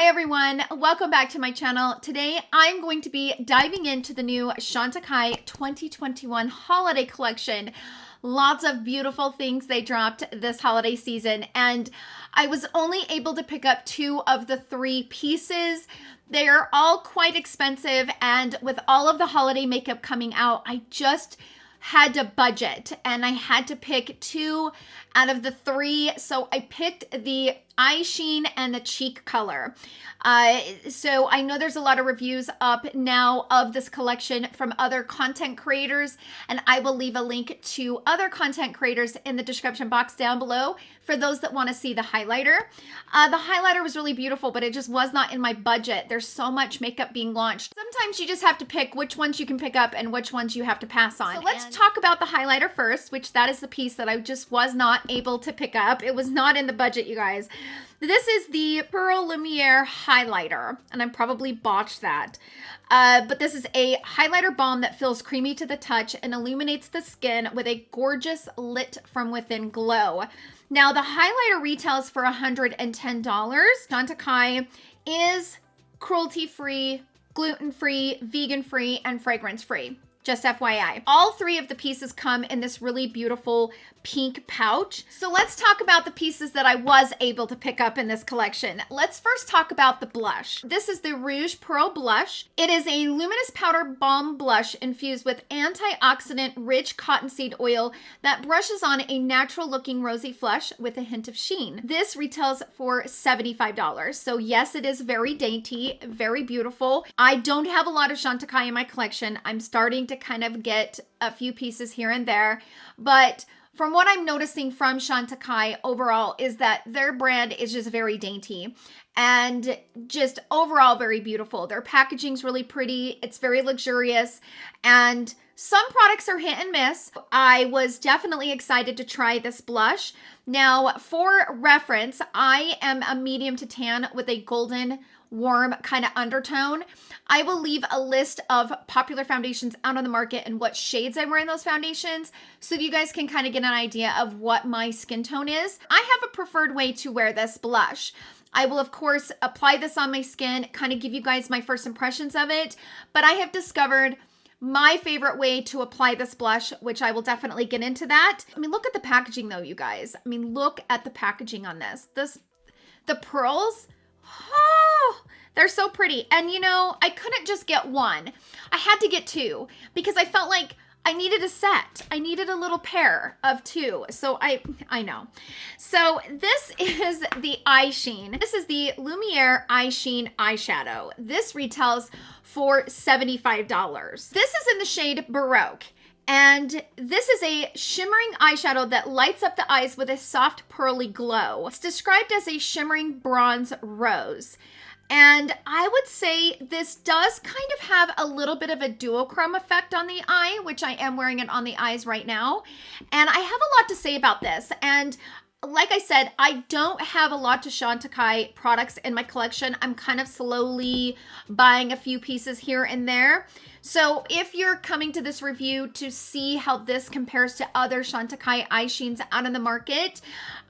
everyone, welcome back to my channel. Today I'm going to be diving into the new Chantecaille 2021 holiday collection. Lots of beautiful things they dropped this holiday season, and I was only able to pick up 2 of the 3 pieces. They are all quite expensive, and with all of the holiday makeup coming out, I just had to budget and I had to pick 2 out of the 3. So I picked the eye sheen and the cheek color. So I know there's a lot of reviews up now of this collection from other content creators, and I will leave a link to other content creators in the description box down below for those that want to see the highlighter. The highlighter was really beautiful, but it just was not in my budget. There's so much makeup being launched. Sometimes you just have to pick which ones you can pick up and which ones you have to pass on. So let's talk about the highlighter first, which that is the piece that I just was not able to pick up. It was not in the budget, you guys. This is the Pearl Lumiere highlighter, and I probably botched that. But this is a highlighter balm that feels creamy to the touch and illuminates the skin with a gorgeous lit from within glow. Now, the highlighter retails for $110. Chantecaille is cruelty-free, gluten-free, vegan-free, and fragrance-free. Just FYI. All 3 of the pieces come in this really beautiful pink pouch. So let's talk about the pieces that I was able to pick up in this collection. Let's first talk about the blush. This is the Rouge Pearl Blush. It is a luminous powder balm blush infused with antioxidant rich cottonseed oil that brushes on a natural looking rosy flush with a hint of sheen. This retails for $75. So yes, it is very dainty, very beautiful. I don't have a lot of Chantecaille in my collection. I'm starting to kind of get a few pieces here and there, but from what I'm noticing from Chantecaille overall is that their brand is just very dainty and just overall very beautiful. Their packaging's really pretty. It's very luxurious, and some products are hit and miss. I was definitely excited to try this blush. Now, for reference, I am a medium to tan with a golden warm kind of undertone. I will leave a list of popular foundations out on the market and what shades I wear in those foundations so that you guys can kind of get an idea of what my skin tone is. I have a preferred way to wear this blush. I will, of course, apply this on my skin, kind of give you guys my first impressions of it, but I have discovered my favorite way to apply this blush, which I will definitely get into that. I mean, look at the packaging though, you guys. I mean, look at the packaging on this. The pearls, oh, they're so pretty. And you know, I couldn't just get 1. I had to get 2 because I felt like I needed a set. I needed a little pair of 2. So I know. So this is the eye sheen. This is the Lumiere Eye Sheen eyeshadow. This retails for $75. This is in the shade Baroque. And this is a shimmering eyeshadow that lights up the eyes with a soft pearly glow. It's described as a shimmering bronze rose. And I would say this does kind of have a little bit of a duochrome effect on the eye, which I am wearing it on the eyes right now. And I have a lot to say about this. And like I said, I don't have a lot of Chantecaille products in my collection. I'm kind of slowly buying a few pieces here and there. So if you're coming to this review to see how this compares to other Chantecaille eye sheens out on the market,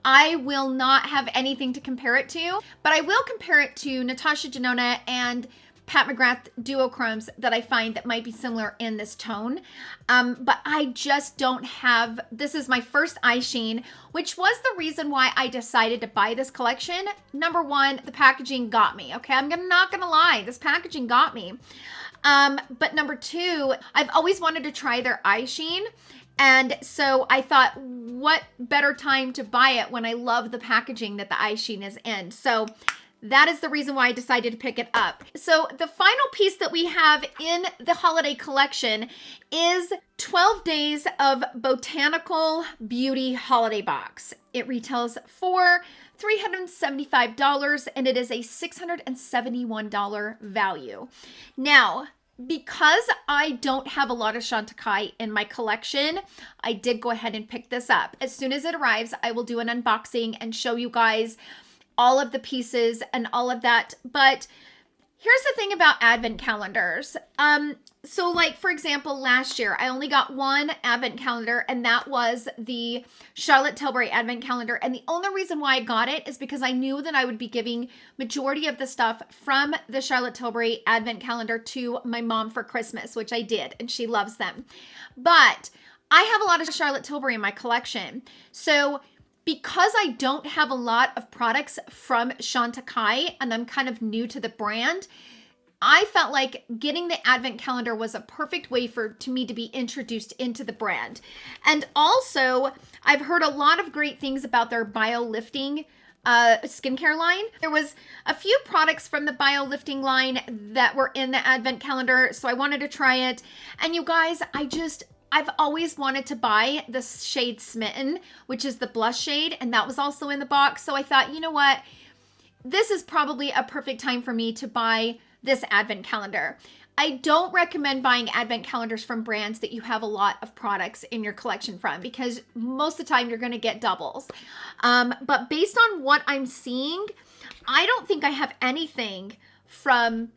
I will not have anything to compare it to, but I will compare it to Natasha Denona and Pat McGrath duochromes that I find that might be similar in this tone. But I just don't have, this is my first eye sheen, which was the reason why I decided to buy this collection. Number 1, the packaging got me, okay? I'm not gonna lie, this packaging got me. But number 2, I've always wanted to try their eye sheen. And so I thought, what better time to buy it when I love the packaging that the eye sheen is in. So that is the reason why I decided to pick it up. So the final piece that we have in the holiday collection is 12 Days of Botanical Beauty Holiday Box. It retails for $375 and it is a $671 value. Now, because I don't have a lot of Chantecaille in my collection, I did go ahead and pick this up. As soon as it arrives, I will do an unboxing and show you guys all of the pieces and all of that. But Here's the thing about advent calendars. So like, for example, last year, I only got one advent calendar, and that was the Charlotte Tilbury advent calendar. And the only reason why I got it is because I knew that I would be giving majority of the stuff from the Charlotte Tilbury advent calendar to my mom for Christmas, which I did, and she loves them. But I have a lot of Charlotte Tilbury in my collection. So because I don't have a lot of products from Chantecaille and I'm kind of new to the brand, I felt like getting the advent calendar was a perfect way to me to be introduced into the brand. And also, I've heard a lot of great things about their bio-lifting skincare line. There was a few products from the bio-lifting line that were in the advent calendar, so I wanted to try it. And you guys, I've always wanted to buy the shade Smitten, which is the blush shade, and that was also in the box. So I thought, you know what? This is probably a perfect time for me to buy this advent calendar. I don't recommend buying advent calendars from brands that you have a lot of products in your collection from, because most of the time you're going to get doubles. But based on what I'm seeing, I don't think I have anything from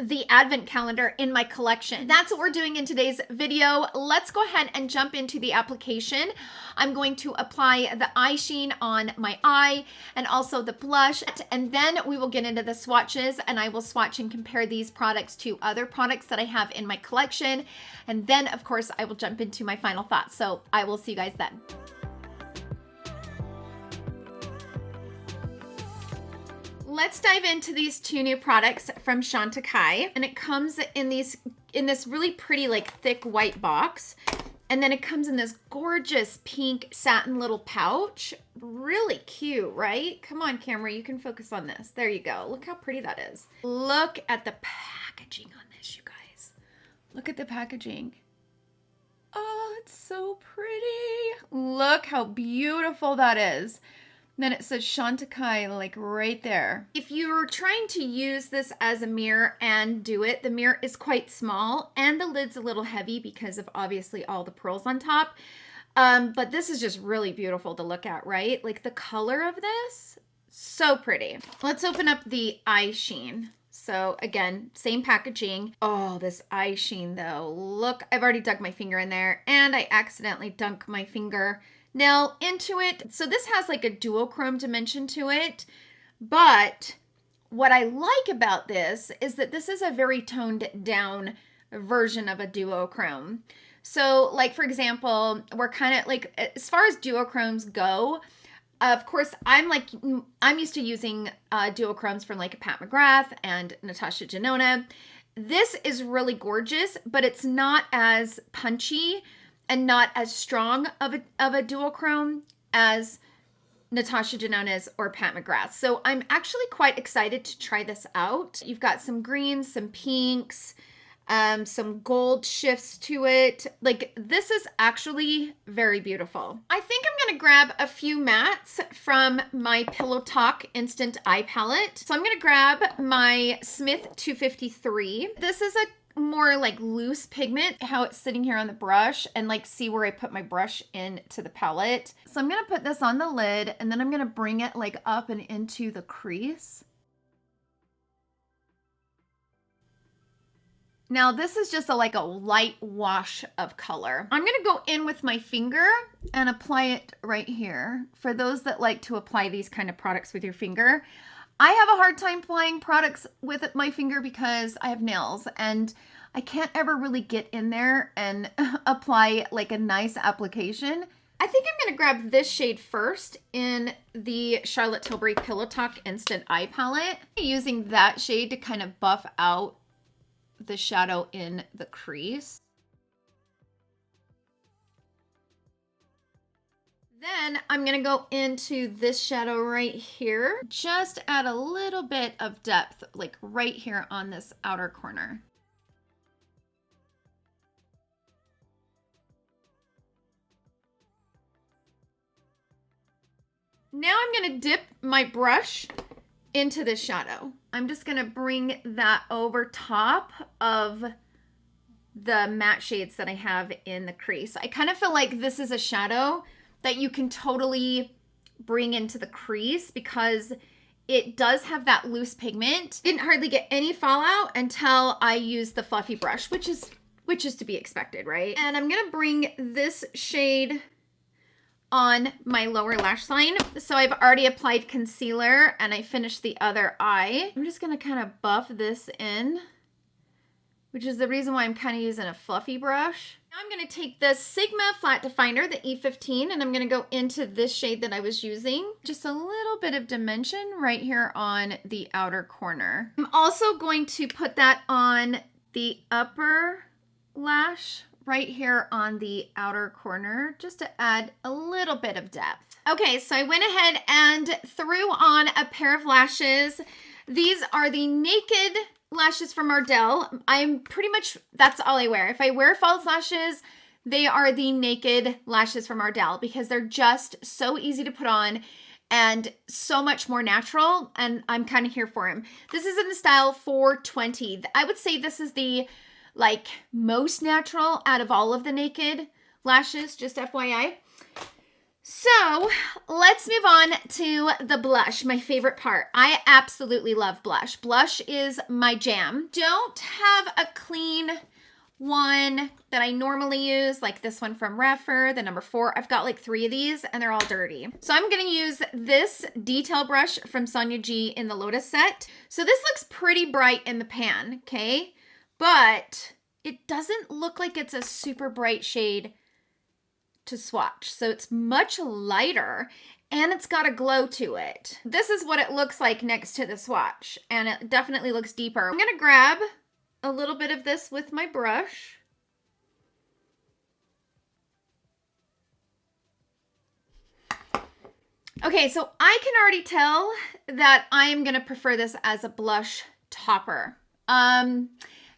the advent calendar in my collection. That's what we're doing in today's video. Let's go ahead and jump into the application. I'm going to apply the eye sheen on my eye and also the blush, and then we will get into the swatches, and I will swatch and compare these products to other products that I have in my collection. And then of course I will jump into my final thoughts. So I will see you guys then. Let's dive into these two new products from Chantecaille, and it comes in this really pretty like thick white box, and then it comes in this gorgeous pink satin little pouch. Really cute, right? Come on, camera, you can focus on this. There you go. Look how pretty that is. Look at the packaging on this, you guys. Look at the packaging. Oh, it's so pretty. Look how beautiful that is. Then it says Chantecaille like right there. If you're trying to use this as a mirror and do it, the mirror is quite small and the lid's a little heavy because of obviously all the pearls on top. But this is just really beautiful to look at, right? Like the color of this, so pretty. Let's open up the eye sheen. So again, same packaging. Oh, this eye sheen though. Look, I've already dug my finger in there and I accidentally dunked my finger nail into it. So this has like a duochrome dimension to it, but what I like about this is that this is a very toned down version of a duochrome. So like, for example, we're kind of like, as far as duochromes go, of course, I'm used to using duochromes from like a Pat McGrath and Natasha Denona. This is really gorgeous, but it's not as punchy and not as strong of a duochrome as Natasha Denona's or Pat McGrath. So I'm actually quite excited to try this out. You've got some greens, some pinks, some gold shifts to it. Like, this is actually very beautiful. I think I'm gonna grab a few mattes from my Pillow Talk Instant Eye Palette. So I'm gonna grab my Smith 253. This is a more like loose pigment, how it's sitting here on the brush, and like see where I put my brush into the palette. So I'm gonna put this on the lid, and then I'm gonna bring it like up and into the crease. Now this is just like a light wash of color. I'm gonna go in with my finger and apply it right here. For those that like to apply these kind of products with your finger, I have a hard time applying products with my finger because I have nails and I can't ever really get in there and apply like a nice application. I think I'm gonna grab this shade first in the Charlotte Tilbury Pillow Talk Instant Eye Palette. Using that shade to kind of buff out the shadow in the crease. Then I'm gonna go into this shadow right here. Just add a little bit of depth, like right here on this outer corner. Now I'm gonna dip my brush into this shadow. I'm just gonna bring that over top of the matte shades that I have in the crease. I kind of feel like this is a shadow that you can totally bring into the crease because it does have that loose pigment. Didn't hardly get any fallout until I used the fluffy brush, which is to be expected, right? And I'm gonna bring this shade on my lower lash line. So I've already applied concealer and I finished the other eye. I'm just gonna kind of buff this in, which is the reason why I'm kind of using a fluffy brush. Now I'm gonna take the Sigma Flat Definer, the E15, and I'm gonna go into this shade that I was using. Just a little bit of dimension right here on the outer corner. I'm also going to put that on the upper lash right here on the outer corner, just to add a little bit of depth. Okay, so I went ahead and threw on a pair of lashes. These are the Naked lashes from Ardell. I'm pretty much, that's all I wear. If I wear false lashes, they are the Naked lashes from Ardell because they're just so easy to put on and so much more natural, and I'm kind of here for them. This is in the style 420. I would say this is the like most natural out of all of the Naked lashes, just FYI. So let's move on to the blush, my favorite part. I absolutely love blush. Blush is my jam. Don't have a clean one that I normally use, like this one from Reffer, the number 4. I've got like 3 of these and they're all dirty. So I'm gonna use this detail brush from Sonia G in the Lotus set. So this looks pretty bright in the pan, okay? But it doesn't look like it's a super bright shade to swatch. So it's much lighter and it's got a glow to it. This is what it looks like next to the swatch, and it definitely looks deeper. I'm gonna grab a little bit of this with my brush. Okay, so I can already tell that I am gonna prefer this as a blush topper.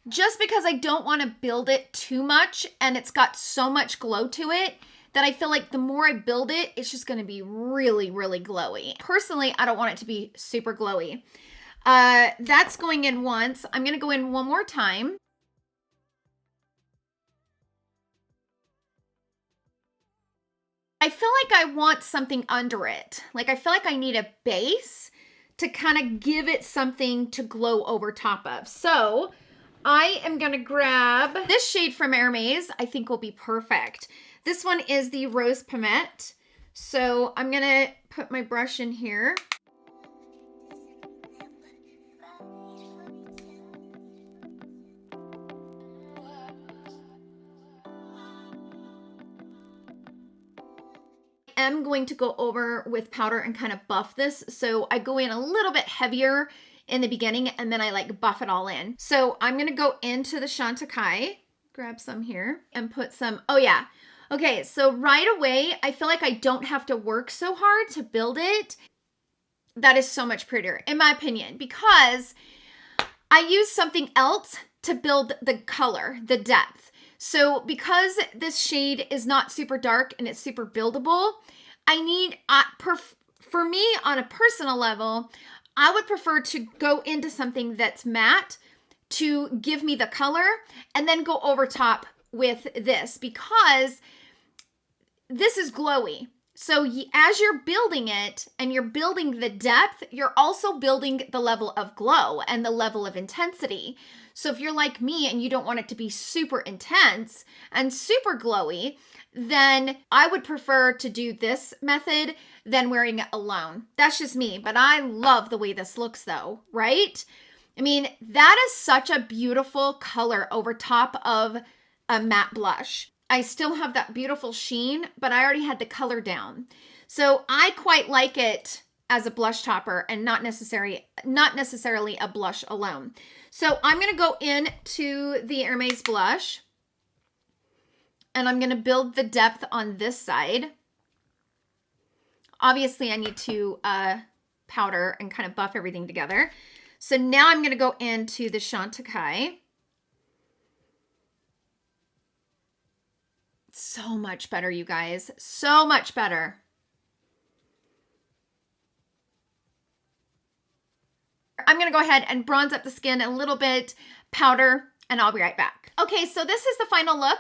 Just because I don't want to build it too much and it's got so much glow to it that I feel like the more I build it, it's just going to be really, really glowy. Personally, I don't want it to be super glowy. That's going in once. I'm going to go in one more time. I feel like I want something under it. Like I feel like I need a base to kind of give it something to glow over top of. So I am going to grab this shade from Hermes. I think will be perfect. This one is the Rose Pomette. So I'm going to put my brush in here. I'm going to go over with powder and kind of buff this. So I go in a little bit heavier in the beginning and then I like buff it all in. So I'm gonna go into the Chantecaille, grab some here and put some, oh yeah. Okay, so right away, I feel like I don't have to work so hard to build it. That is so much prettier, in my opinion, because I use something else to build the color, the depth. So because this shade is not super dark and it's super buildable, I need, for me on a personal level, I would prefer to go into something that's matte to give me the color and then go over top with this because this is glowy. So as you're building it and you're building the depth, you're also building the level of glow and the level of intensity. So if you're like me and you don't want it to be super intense and super glowy, then I would prefer to do this method than wearing it alone. That's just me, but I love the way this looks though, right? I mean, that is such a beautiful color over top of a matte blush. I still have that beautiful sheen, but I already had the color down. So I quite like it as a blush topper and not necessarily a blush alone. So I'm gonna go into the Hermes blush and I'm gonna build the depth on this side. Obviously I need to powder and kind of buff everything together. So now I'm gonna go into the Chantecaille. So much better, you guys, so much better. I'm gonna go ahead and bronze up the skin a little bit, powder, and I'll be right back. Okay, so this is the final look,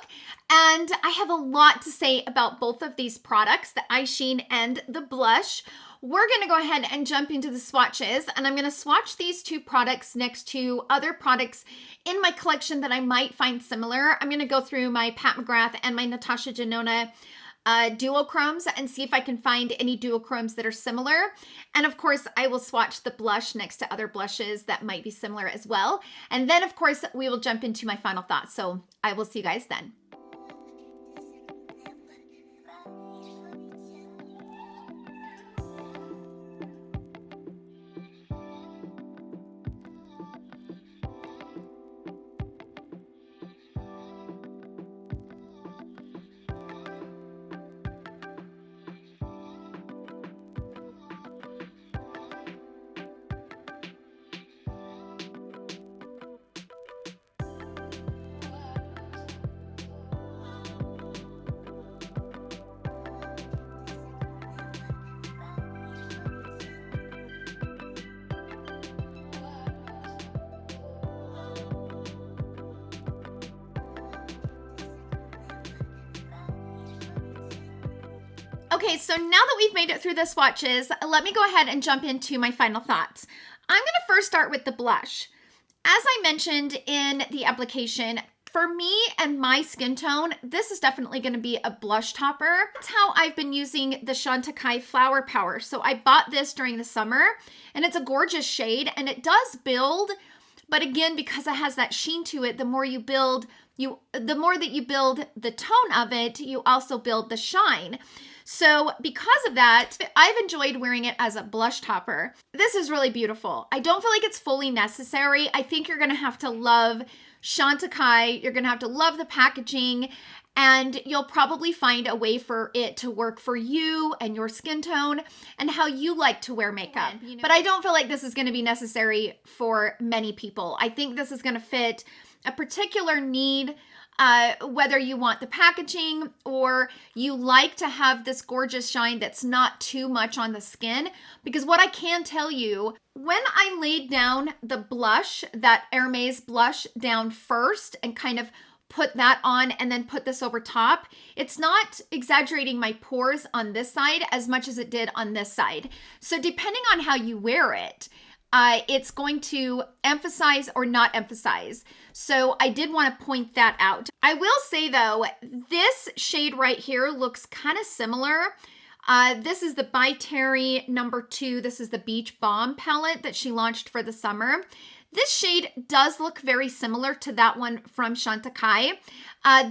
and I have a lot to say about both of these products, the eye sheen and the blush. we're going to go ahead and jump into the swatches, and I'm going to swatch these two products next to other products in my collection that I might find similar. I'm going to go through my Pat McGrath and my Natasha Denona duochromes and see if I can find any duochromes that are similar. And of course, I will swatch the blush next to other blushes that might be similar as well. And then of course, we will jump into my final thoughts. So I will see you guys then. Okay, so now that we've made it through the swatches, let me go ahead and jump into my final thoughts. I'm going to first start with the blush. As I mentioned in the application, for me and my skin tone, this is definitely going to be a blush topper. That's how I've been using the Chantecaille Flower Power. So I bought this during the summer, and it's a gorgeous shade, and it does build, but again, because it has that sheen to it, the more you build, the more that you build the tone of it, you also build the shine. So because of that, I've enjoyed wearing it as a blush topper. This is really beautiful. I don't feel like it's fully necessary. I think you're going to have to love Chantecaille. You're going to have to love the packaging, and you'll probably find a way for it to work for you and your skin tone and how you like to wear makeup. But I don't feel like this is going to be necessary for many people. I think this is going to fit a particular need, whether you want the packaging or you like to have this gorgeous shine that's not too much on the skin. Because what I can tell you, when I laid down the blush, that Hermes blush down first and kind of put that on and then put this over top, it's not exaggerating my pores on this side as much as it did on this side. So depending on how you wear it, it's going to emphasize or not emphasize. So I did want to point that out. I will say though, this shade right here looks kind of similar. This is the By Terry #2. This is the Beach Balm palette that she launched for the summer. This shade does look very similar to that one from Chantecaille.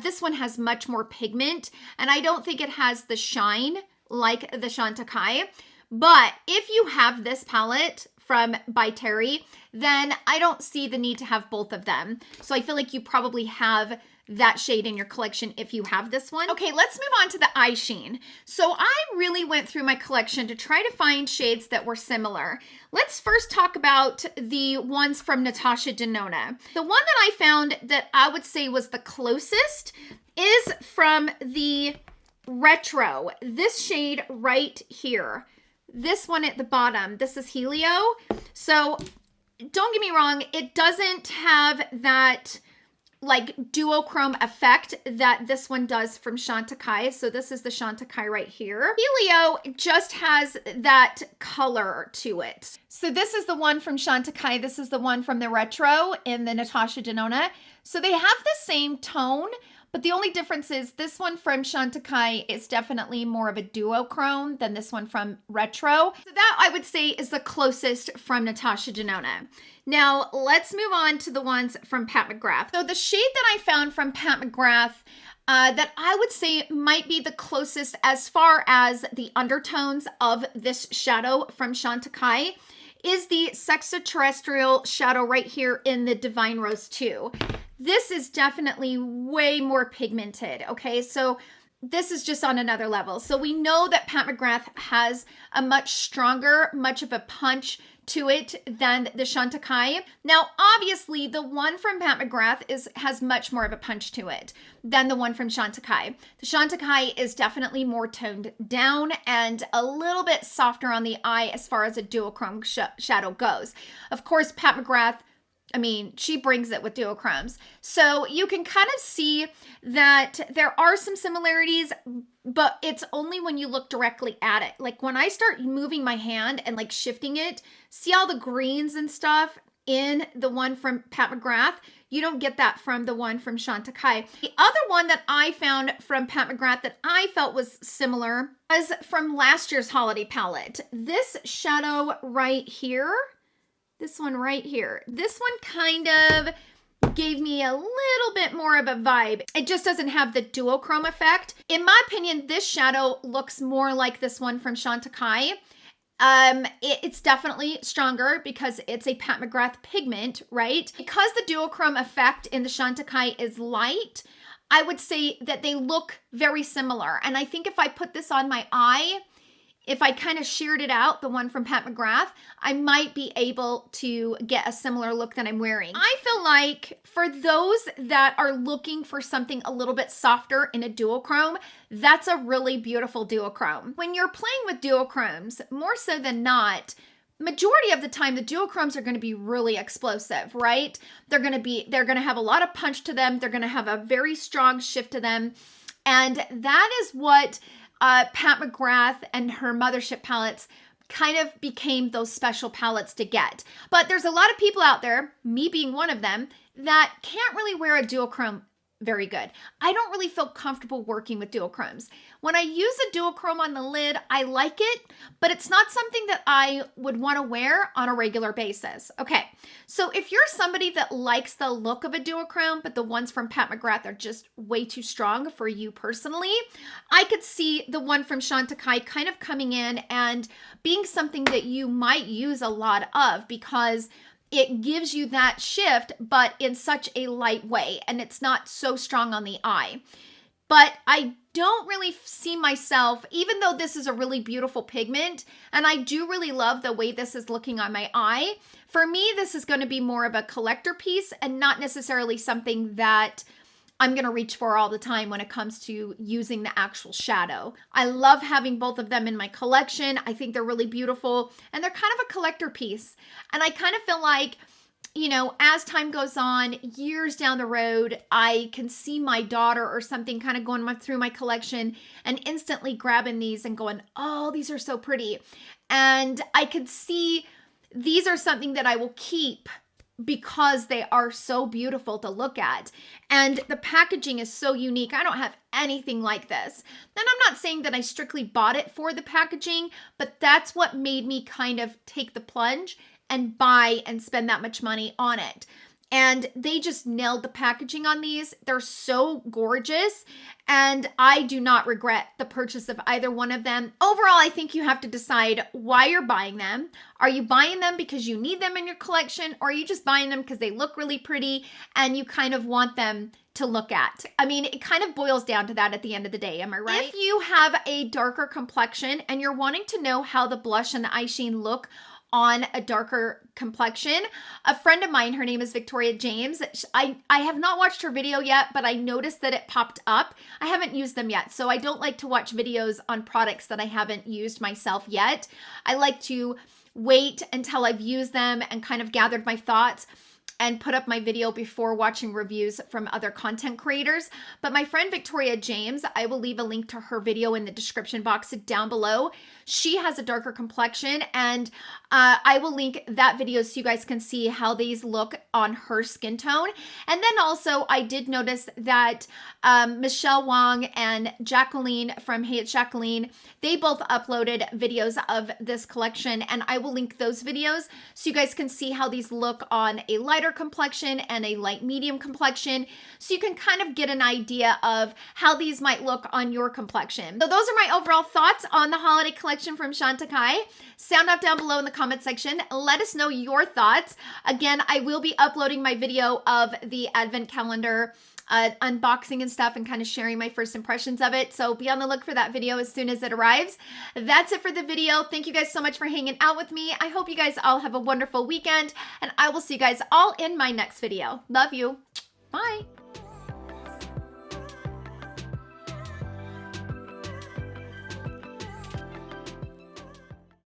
This one has much more pigment, and I don't think it has the shine like the Chantecaille. But if you have this palette from By Terry, then I don't see the need to have both of them. So I feel like you probably have that shade in your collection if you have this one. Okay, let's move on to the eye sheen. So I really went through my collection to try to find shades that were similar. Let's first talk about the ones from Natasha Denona. The one that I found that I would say was the closest is from the Retro. This shade right here. This one at the bottom, this is Helio. So don't get me wrong, it doesn't have that like duochrome effect that this one does from Chantecaille. So this is the Chantecaille right here. Helio just has that color to it. So this is the one from Chantecaille. This is the one from the Retro in the Natasha Denona. So they have the same tone, but the only difference is this one from Chantecaille is definitely more of a duochrome than this one from Retro. So that I would say is the closest from Natasha Denona. Now let's move on to the ones from Pat McGrath. So the shade that I found from Pat McGrath that I would say might be the closest as far as the undertones of this shadow from Chantecaille is the Sextraterrestrial shadow right here in the Divine Rose 2. This is definitely way more pigmented, okay? So this is just on another level. So we know that Pat McGrath has a much stronger, much of a punch to it than the Chantecaille. Now, obviously, the one from Pat McGrath has much more of a punch to it than the one from Chantecaille. The Chantecaille is definitely more toned down and a little bit softer on the eye as far as a duochrome shadow goes. Of course, Pat McGrath I mean, she brings it with duochromes. So you can kind of see that there are some similarities, but it's only when you look directly at it. Like when I start moving my hand and like shifting it, see all the greens and stuff in the one from Pat McGrath? You don't get that from the one from Chantecaille. The other one that I found from Pat McGrath that I felt was similar was from last year's holiday palette. This shadow right here, this one right here. This one kind of gave me a little bit more of a vibe. It just doesn't have the duochrome effect. In my opinion, this shadow looks more like this one from Chantecaille. It's definitely stronger because it's a Pat McGrath pigment, right? Because the duochrome effect in the Chantecaille is light, I would say that they look very similar. And I think if I put this on my eye, if I kind of sheared it out, the one from Pat McGrath, I might be able to get a similar look that I'm wearing. I feel like for those that are looking for something a little bit softer in a duochrome, that's a really beautiful duochrome. When you're playing with duochromes, more so than not, majority of the time, the duochromes are going to be really explosive, right? They're going to have a lot of punch to them. They're going to have a very strong shift to them. And that is what Pat McGrath and her mothership palettes kind of became those special palettes to get. But there's a lot of people out there, me being one of them, that can't really wear a duochrome very good. I don't really feel comfortable working with duochromes. When I use a duochrome on the lid, I like it, but it's not something that I would want to wear on a regular basis. Okay, so if you're somebody that likes the look of a duochrome, but the ones from Pat McGrath are just way too strong for you personally, I could see the one from Chantecaille kind of coming in and being something that you might use a lot of because it gives you that shift, but in such a light way, and it's not so strong on the eye. But I don't really see myself, even though this is a really beautiful pigment, and I do really love the way this is looking on my eye, for me, this is going to be more of a collector piece and not necessarily something that I'm going to reach for all the time when it comes to using the actual shadow. I love having both of them in my collection. I think they're really beautiful and they're kind of a collector piece. And I kind of feel like, you know, as time goes on, years down the road, I can see my daughter or something kind of going through my collection and instantly grabbing these and going, oh, these are so pretty. And I could see these are something that I will keep because they are so beautiful to look at. And the packaging is so unique. I don't have anything like this. And I'm not saying that I strictly bought it for the packaging, but that's what made me kind of take the plunge and buy and spend that much money on it. And they just nailed the packaging on these. They're so gorgeous. And I do not regret the purchase of either one of them. Overall, I think you have to decide why you're buying them. Are you buying them because you need them in your collection? Or are you just buying them because they look really pretty and you kind of want them to look at? I mean, it kind of boils down to that at the end of the day. Am I right? If you have a darker complexion and you're wanting to know how the blush and the eye sheen look on a darker complexion, a friend of mine, her name is Victoria James. I have not watched her video yet, but I noticed that it popped up. I haven't used them yet, so I don't like to watch videos on products that I haven't used myself yet. I like to wait until I've used them and kind of gathered my thoughts and put up my video before watching reviews from other content creators. But my friend Victoria James, I will leave a link to her video in the description box down below. She has a darker complexion, and I will link that video so you guys can see how these look on her skin tone. And then also, I did notice that Michelle Wong and Jacqueline from Hey It's Jacqueline, they both uploaded videos of this collection, and I will link those videos so you guys can see how these look on a lighter complexion and a light medium complexion, so you can kind of get an idea of how these might look on your complexion. So those are my overall thoughts on the holiday collection from Chantecaille. Sound off down below in the comment section. Let us know your thoughts. Again, I will be uploading my video of the advent calendar unboxing and stuff and kind of sharing my first impressions of it. So be on the look for that video as soon as it arrives. That's it for the video. Thank you guys so much for hanging out with me. I hope you guys all have a wonderful weekend, and I will see you guys all in my next video. Love you. Bye.